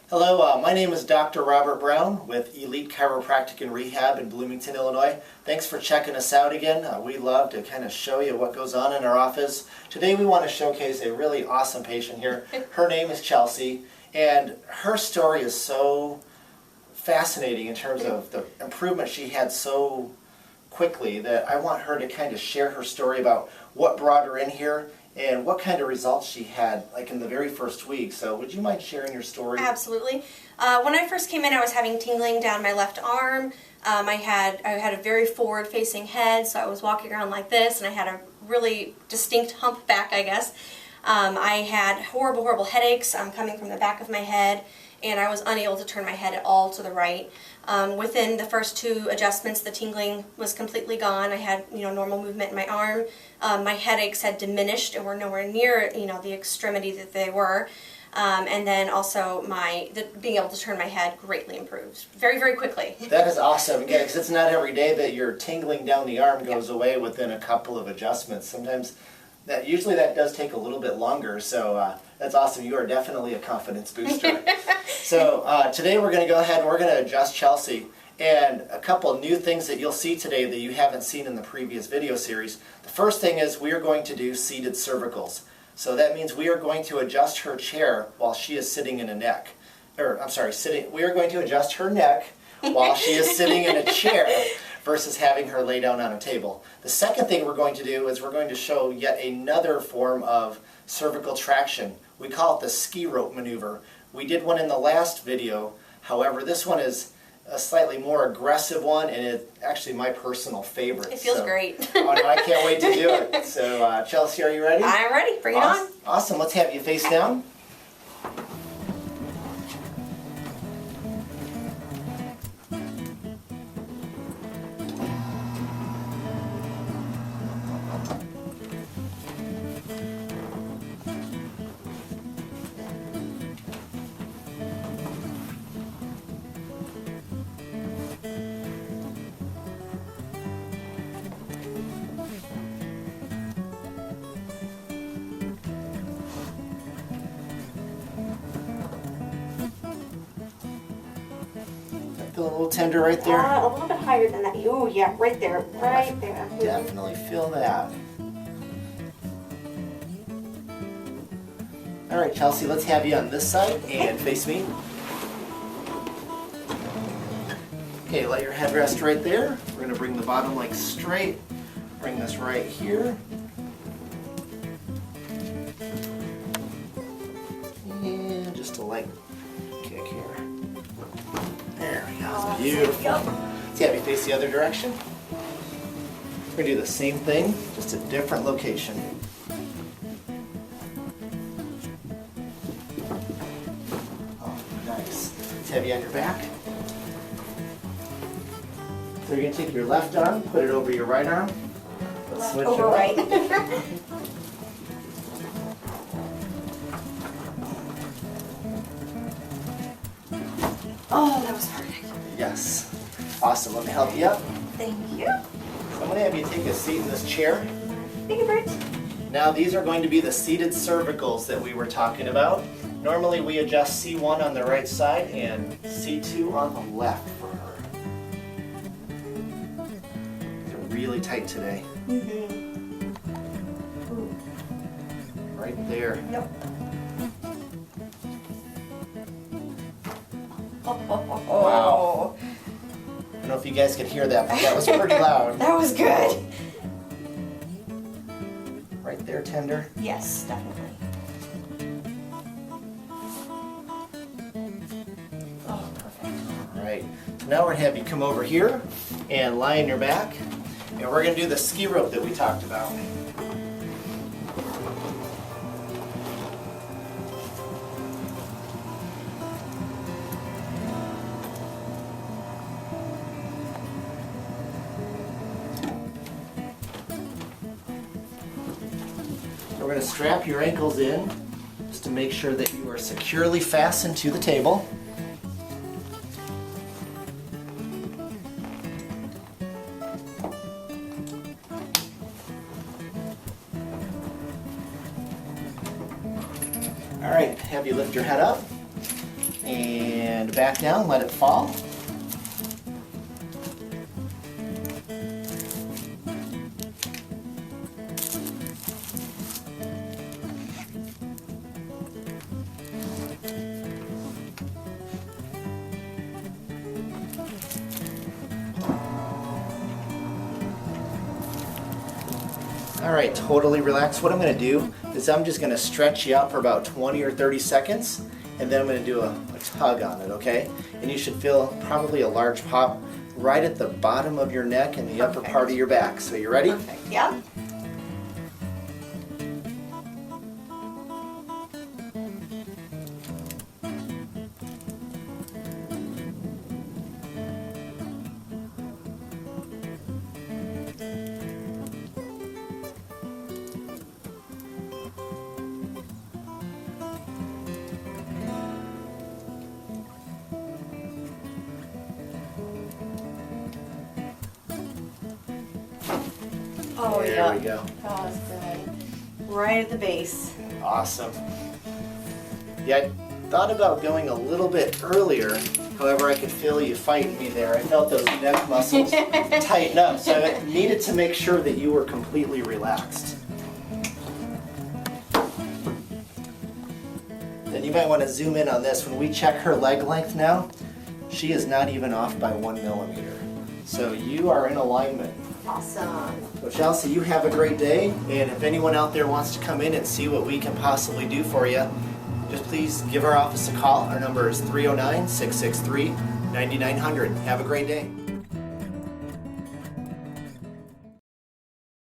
Hello, my name is Dr. Robert Brown with Elite Chiropractic and Rehab in Bloomington, Illinois. Thanks for checking us out again. We love to kind of show you what goes on in our office. Today we want to showcase a really awesome patient here. Her name is Chelsea, and her story is so fascinating in terms of the improvement she had so quickly that I want her to kind of share her story about what brought her in here and what kind of results she had, like in the very first week. So would you mind sharing your story? Absolutely. When I first came in, I was having tingling down my left arm. I had a very forward-facing head, so I was walking around like this, and I had a really distinct hump back, I guess. I had horrible headaches coming from the back of my head, and I was unable to turn my head at all to the right. Within the first 2 adjustments, the tingling was completely gone. I had, normal movement in my arm. My headaches had diminished and were nowhere near, the extremity that they were. And then also being able to turn my head greatly improved very quickly. That is awesome. Yeah, because it's not every day that your tingling down the arm goes away within a couple of adjustments. Sometimes usually that does take a little bit longer. So that's awesome. You are definitely a confidence booster. So today we're going to go ahead and we're going to adjust Chelsea. And a couple of new things that you'll see today that you haven't seen in the previous video series. The first thing is we are going to do seated cervicals. So that means we are going to adjust her chair while she is sitting in a neck. We are going to adjust her neck while she is sitting in a chair versus having her lay down on a table. The second thing we're going to do is we're going to show yet another form of cervical traction. We call it the ski rope maneuver. We did one in the last video. However, this one is a slightly more aggressive one, and it's actually my personal favorite. It feels great. Oh, no, I can't wait to do it. So, Chelsea, are you ready? I'm ready. Bring it on. Awesome. Let's have you face down. Feel a little tender right there? A little bit higher than that. Oh, yeah, right there. Right there. Definitely feel that. All right, Chelsea, let's have you on this side and face me. Okay, let your head rest right there. We're going to bring the bottom leg straight. Bring this right here. And just a light kick here. There we go. Beautiful. Let's have you face the other direction. We're going to do the same thing, just a different location. Oh, nice. Let's have you on your back. So you're going to take your left arm, put it over your right arm. Let's switch over it right. Oh, that was perfect. Yes. Awesome. Let me help you up. Thank you. So I'm going to have you take a seat in this chair. Thank you, Bert. Now these are going to be the seated cervicals that we were talking about. Normally we adjust C1 on the right side and C2 on the left for her. They're really tight today. Right there. Nope. Wow. I don't know if you guys could hear that, but that was pretty loud. That was good. Right there, tender. Yes, definitely. Oh, perfect. All right. So now we're going to have you come over here and lie on your back. And we're going to do the ski rope that we talked about. We're going to strap your ankles in just to make sure that you are securely fastened to the table. All right, have you lift your head up And back down, let it fall. All right, totally relaxed. What I'm going to do is I'm just going to stretch you out for about 20 or 30 seconds, and then I'm going to do a tug on it, okay? And you should feel probably a large pop right at the bottom of your neck and the upper part of your back. So you ready? Perfect. Yeah. Oh, there yeah. we go. That was good. Right at the base. Awesome. Yeah, I thought about going a little bit earlier. However, I could feel you fighting me there. I felt those neck muscles tighten up. So I needed to make sure that you were completely relaxed. Then you might want to zoom in on this. When we check her leg length now, she is not even off by 1 millimeter. So you are in alignment. Awesome. So Chelsea, you have a great day, and if anyone out there wants to come in and see what we can possibly do for you, just please give our office a call. Our number is 309-663-9900. Have a great day.